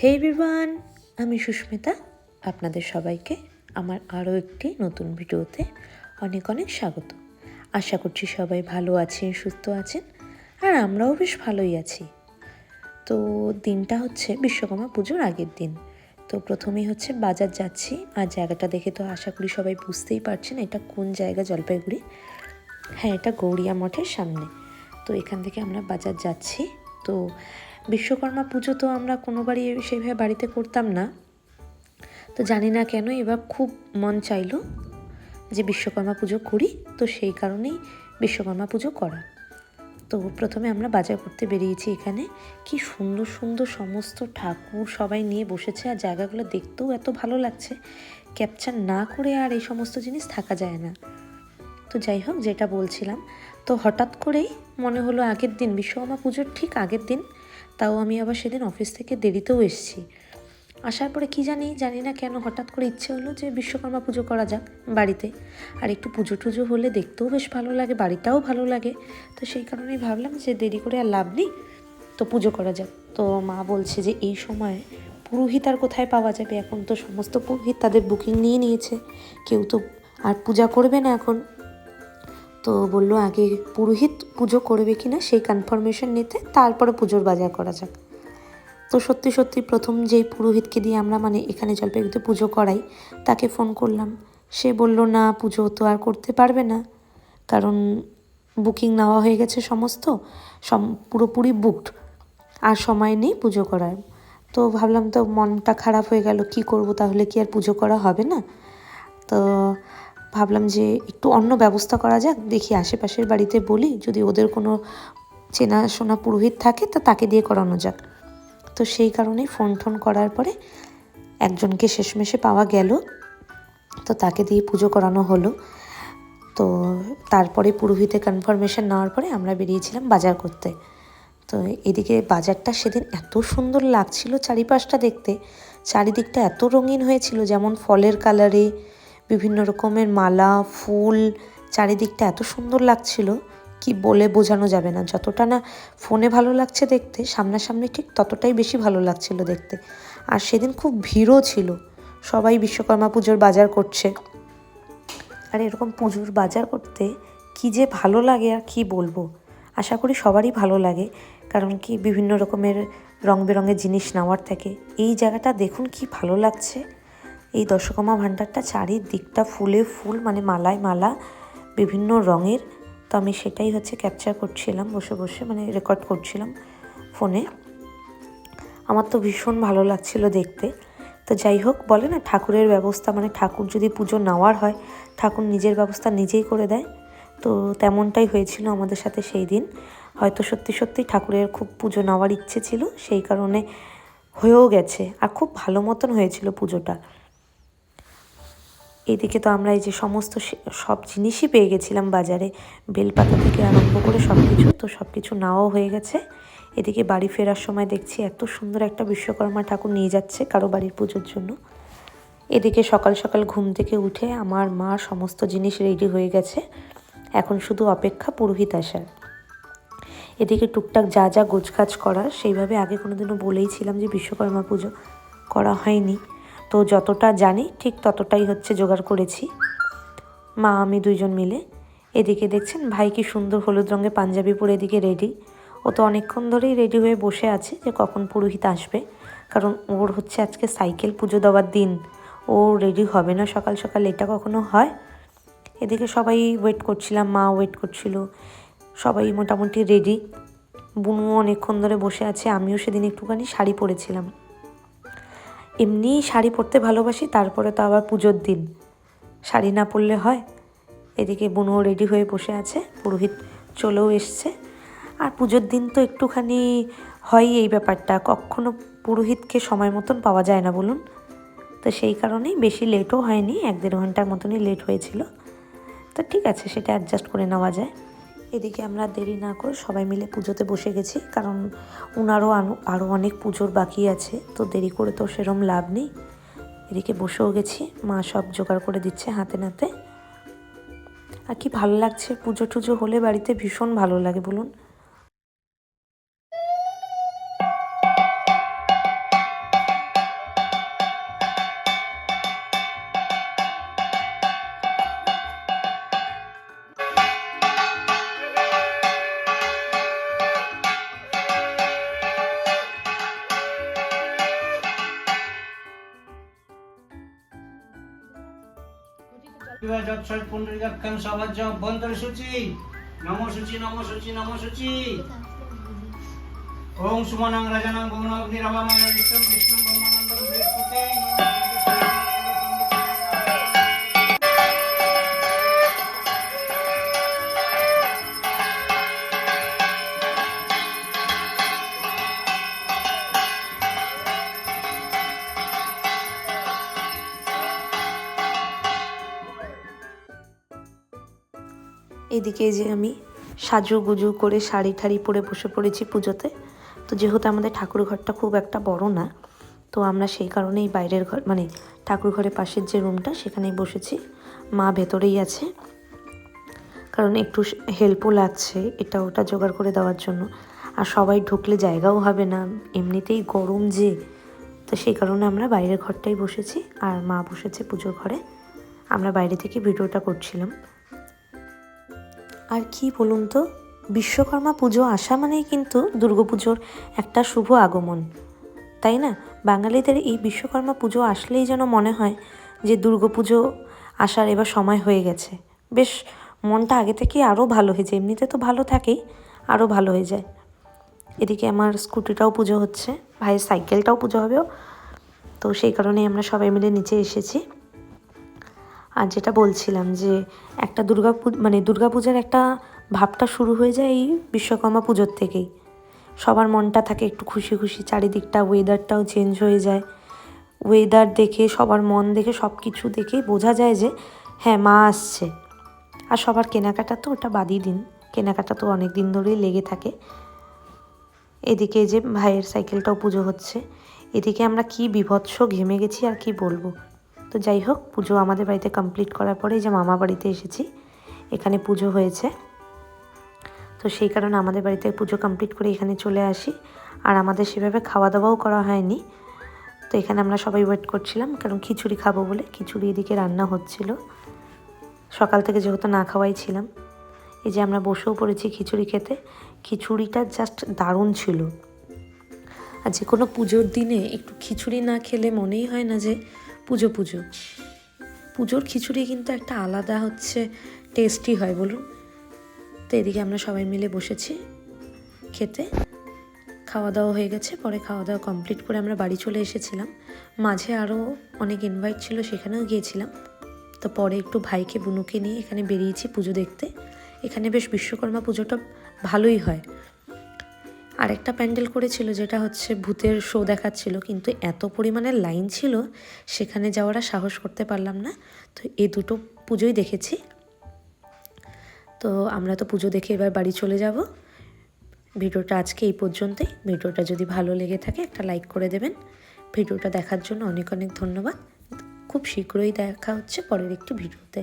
হে everyone, আমি সুস্মিতা। আপনাদের সবাইকে আমার আরও একটি নতুন ভিডিওতে অনেক অনেক স্বাগত। আশা করছি সবাই ভালো আছেন, সুস্থ আছেন, আর আমরাও বেশ ভালোই আছি। তো দিনটা হচ্ছে বিশ্বকর্মা পুজোর আগের দিন। তো প্রথমেই হচ্ছে বাজার যাচ্ছি, আর জায়গাটা দেখে তো আশা করি সবাই বুঝতেই পারছেন এটা কোন জায়গা, জলপাইগুড়ি। হ্যাঁ, এটা গৌরিয়া মঠের সামনে। তো এখান থেকে আমরা বাজার যাচ্ছি। তো বিশ্বকর্মা পুজো তো আমরা কোনোবারই সেইভাবে বাড়িতে করতাম না, তো জানি না কেন এবার খুব মন চাইলো যে বিশ্বকর্মা পুজো করি, তো সেই কারণেই বিশ্বকর্মা পুজো করা। তো প্রথমে আমরা বাজার করতে বেরিয়েছি। এখানে কি সুন্দর সুন্দর সমস্ত ঠাকুর সবাই নিয়ে বসেছে, আর জায়গাগুলো দেখতেও এত ভালো লাগছে, ক্যাপচার না করে আর এই সমস্ত জিনিস থাকা যায় না। তো যাই হোক, যেটা বলছিলাম, তো হঠাৎ করেই মনে হলো আগের দিন, বিশ্বকর্মা পুজোর ঠিক আগের দিন, তাও আমি আবার সেদিন অফিস থেকে দেরিতেও এসেছি। আসার পরে কি জানি না কেন হঠাৎ করে ইচ্ছে হলো যে বিশ্বকর্মা পুজো করা যাক বাড়িতে, আর একটু পুজো টুজো হলে দেখতেও বেশ ভালো লাগে, বাড়িটাও ভালো লাগে। তো সেই কারণেই ভাবলাম যে দেরি করে আর লাভ নেই, তো পুজো করা যাক। তো মা বলছে যে এই সময় পুরোহিত আর কোথায় পাওয়া যাবে, এখন তো সমস্ত পুরোহিত তাদের বুকিং নিয়ে নিয়েছে, কেউ তো আর পূজা করবে না এখন। তো বললো আগে পুরোহিত পুজো করবে কি না সেই কনফার্মেশন নিতে, তারপরে পুজোর বাজার করা যাক। তো সত্যি সত্যি প্রথম যেই পুরোহিতকে দিয়ে আমরা এখানে জলপাইগুড়িতে পুজো করাই, তাকে ফোন করলাম। সে বলল না, পুজো তো আর করতে পারবে না, কারণ বুকিং নেওয়া হয়ে গেছে সমস্ত, পুরোপুরি বুকড, আর সময় নেই পুজো করার। তো ভাবলাম, তো মনটা খারাপ হয়ে গেল, কি করব, তাহলে কি আর পুজো করা হবে না? তো ভাবলাম যে একটু অন্য ব্যবস্থা করা যাক, দেখি আশেপাশের বাড়িতে বলি, যদি ওদের কোনো চেনাশোনা পুরোহিত থাকে তো তাকে দিয়ে করানো যাক। তো সেই কারণেই ফোন টোন করার পরে একজনকে শেষমেশে পাওয়া গেল, তো তাকে দিয়ে পুজো করানো হলো। তো তারপরে পুরোহিতে কনফার্মেশন নেওয়ার পরে আমরা বেরিয়েছিলাম বাজার করতে। তো এদিকে বাজারটা সেদিন এত সুন্দর লাগছিল, চারিপাশটা দেখতে, চারিদিকটা এত রঙিন হয়েছিল, যেমন ফলের কালারে বিভিন্ন রকমের মালা, ফুল, চারিদিকটা এত সুন্দর লাগছিল, কি বলে বোঝানো যাবে না। যতটা না ফোনে ভালো লাগছে দেখতে, সামনাসামনি ঠিক ততটাই বেশি ভালো লাগছিল দেখতে। আর সেদিন খুব ভিড়ও ছিল, সবাই বিশ্বকর্মা পুজোর বাজার করছে। আর এরকম পুজোর বাজার করতে কি যে ভালো লাগে আর কি বলবো, আশা করি সবারই ভালো লাগে, কারণ কি বিভিন্ন রকমের রং বেরঙের জিনিস নেওয়ার থাকে। এই জায়গাটা দেখুন কি ভালো লাগছে, এই দশকর্মা ভাণ্ডারটা চারিদিকটা ফুলে ফুল, মানে মালায় মালা বিভিন্ন রঙের। তো আমি সেটাই হচ্ছে ক্যাপচার করছিলাম বসে বসে, মানে রেকর্ড করছিলাম ফোনে। আমার তো ভীষণ ভালো লাগছিল দেখতে। তো যাই হোক, বলে না ঠাকুরের ব্যবস্থা, মানে ঠাকুর যদি পুজো নেওয়ার হয়, ঠাকুর নিজের ব্যবস্থা নিজেই করে দেয়। তো তেমনটাই হয়েছিল আমাদের সাথে সেই দিন। হয়তো সত্যি সত্যি ঠাকুরের খুব পুজো নেওয়ার ইচ্ছে ছিল, সেই কারণে হয়েও গেছে, আর খুব ভালো মতন হয়েছিল পুজোটা। এদিকে তো আমরা এই যে সমস্ত সব জিনিসই পেয়ে গেছিলাম বাজারে, বেলপাতা থেকে আরম্ভ করে সব কিছু, তো সব কিছু নেওয়াও হয়ে গেছে। এদিকে বাড়ি ফেরার সময় দেখছি এত সুন্দর একটা বিশ্বকর্মা ঠাকুর নিয়ে যাচ্ছে কারো বাড়ির পুজোর জন্য। এদিকে সকাল সকাল ঘুম থেকে উঠে আমার মা সমস্ত জিনিস রেডি হয়ে গেছে, এখন শুধু অপেক্ষা পুরোহিত আসার। এদিকে টুকটাক যা যা গোছগাছ করার, সেইভাবে আগে কোনোদিনও বলেইছিলাম যে বিশ্বকর্মা পুজো করা হয়নি, তো যতটা জানি ঠিক ততটাই হচ্ছে জোগাড় করেছি, মা আমি দুইজন মিলে। এদিকে দেখছেন ভাই কি সুন্দর হলুদ রঙের পাঞ্জাবি পরে এদিকে রেডি। ও তো অনেকক্ষণ ধরেই রেডি হয়ে বসে আছে যে কখন পুরোহিত আসবে, কারণ ওর হচ্ছে আজকে সাইকেল পুজো দেওয়ার দিন, ও রেডি হবে না সকাল সকাল, এটা কখনো হয়। এদিকে সবাই ওয়েট করছিলাম, মা ওয়েট করছিল, সবাই মোটামুটি রেডি। বুনুও অনেকক্ষণ ধরে বসে আছে, আমিও সেদিন একটুখানি শাড়ি পরেছিলাম, এমনিই শাড়ি পরতে ভালোবাসি, তারপরে তো আবার পুজোর দিন শাড়ি না পরলে হয়। এদিকে বুনুও রেডি হয়ে বসে আছে, পুরোহিত চলেও এসছে। আর পুজোর দিন তো একটুখানি হয় এই ব্যাপারটা, কখনো পুরোহিতকে সময় মতন পাওয়া যায় না বলুন। তো সেই কারণেই বেশি লেটও হয়নি, 1-1.5 ঘন্টার মতনই লেট হয়েছিল। তো ঠিক আছে, সেটা অ্যাডজাস্ট করে নেওয়া যায়। এদিকে আমরা দেরি না করে সবাই মিলে পুজোতে বসে গেছি, কারণ ওনারও আরও অনেক পুজোর বাকি আছে, তো দেরি করে তো সেরম লাভ নেই। এদিকে বসেও গেছি, মা সব জোগাড় করে দিচ্ছে হাতে নাতে। আর কি ভালো লাগছে, পুজো টুজো হলে বাড়িতে ভীষণ ভালো লাগে বলুন। যৎসৎ পুণ্ডরিকাক্ষং সভাজ্য অভ্যন্তরে শুচি নমো শুচি নমো শুচি নমো শুচি। ওম সুমনাং রাজানাং ভুবনগ্নিরবামায় বিষ্ণুম বিষ্ণুম ব্রহ্মানন্দং বৃহস্পতি। এদিকে যে আমি সাজুগুজু করে শাড়ি ঠাড়ি পরে বসে পড়েছি পুজোতে। তো যেহেতু আমাদের ঠাকুর ঘরটা খুব একটা বড় না, তো আমরা সেই কারণেই বাইরের ঘর মানে ঠাকুর ঘরের পাশের যে রুমটা সেখানেই বসেছি। মা ভেতরেই আছে, কারণ একটু হেল্পও লাগছে এটা ওটা জোগাড় করে দেওয়ার জন্য। আর সবাই ঢুকলে জায়গাও হবে না, এমনিতেই গরম যে, তো সেই কারণে আমরা বাইরের ঘরটাই বসেছি আর মা বসেছে পুজোর ঘরে। আমরা বাইরে থেকে ভিডিওটা করছিলাম। আর কি বলুন তো, বিশ্বকর্মা পুজো আসা মানেই কিন্তু দুর্গাপুজোর একটা শুভ আগমন, তাই না? বাঙালিদের এই বিশ্বকর্মা পুজো আসলেই যেন মনে হয় যে দুর্গাপুজো আসার এবার সময় হয়ে গেছে। বেশ মনটা আগে থেকে আরও ভালো হয়ে যায়, এমনিতে তো ভালো থাকেই, আরও ভালো হয়ে যায়। এদিকে আমার স্কুটিটাও পুজো হচ্ছে, ভাইয়ের সাইকেলটাও পুজো হবে, তো সেই কারণেই আমরা সবাই মিলে নিচে এসেছি। আর যেটা বলছিলাম যে একটা দুর্গাপূজার একটা ভাবটা শুরু হয়ে যায় এই বিশ্বকর্মা পুজোর থেকেই। সবার মনটা থাকে একটু খুশি খুশি, চারিদিকটা ওয়েদারটাও চেঞ্জ হয়ে যায়। ওয়েদার দেখে, সবার মন দেখে, সব কিছু দেখেই বোঝা যায় যে হ্যাঁ মা আসছে। আর সবার কেনাকাটা তো ওটা বাদই দিন, কেনাকাটা তো অনেক দিন ধরেই লেগে থাকে। এদিকে যে ভাইয়ের সাইকেলটাও পুজো হচ্ছে। এদিকে আমরা কি বীভৎস ঘেমে গেছি আর কি বলবো। তো যাই হোক, পুজো আমাদের বাড়িতে কমপ্লিট করার পরে যে মামা বাড়িতে এসেছি, এখানে পুজো হয়েছে, তো সেই কারণে আমাদের বাড়িতে পুজো কমপ্লিট করে এখানে চলে আসি। আর আমাদের সেভাবে খাওয়া দাওয়াও করা হয়নি, তো এখানে আমরা সবাই ওয়েট করছিলাম, কারণ খিচুড়ি খাবো বলে। খিচুড়ি এদিকে রান্না হচ্ছিল, সকাল থেকে যেহেতু না খাওয়াই ছিলাম। এই যে আমরা বসেও পড়েছি খিচুড়ি খেতে। খিচুড়িটা জাস্ট দারুণ ছিল। আর যে কোনো পুজোর দিনে একটু খিচুড়ি না খেলে মনেই হয় না যে পুজো পুজো। পুজোর খিচুড়ি কিন্তু একটা আলাদা টেস্টি হয়, বলুন। তো এদিকে আমরা সবাই মিলে বসেছি খেতে। খাওয়া দাওয়া হয়ে গেছে, পরে খাওয়া দাওয়া কমপ্লিট করে আমরা বাড়ি চলে এসেছিলাম। মাঝে আরও অনেক ইনভাইট ছিল, সেখানেও গিয়েছিলাম। তো পরে একটু ভাইকে বুনুকে নিয়ে এখানে বেরিয়েছি পুজো দেখতে। এখানে বেশ বিশ্বকর্মা পুজোটা ভালোই হয়। আর একটা প্যান্ডেল করেছিল যেটা ভূতের শো দেখাচ্ছিল, কিন্তু এত পরিমাণে লাইন ছিল সেখানে যাওয়ার সাহস করতে পারলাম না। তো এই দুটো পুজোই দেখেছি। তো আমরা তো পুজো দেখে এবার বাড়ি চলে যাব। ভিডিওটা আজকে এই পর্যন্তই। ভিডিওটা যদি ভালো লেগে থাকে একটা লাইক করে দেবেন। ভিডিওটা দেখার জন্য অনেক অনেক ধন্যবাদ। খুব শীঘ্রই দেখা হচ্ছে পরের একটি ভিডিওতে।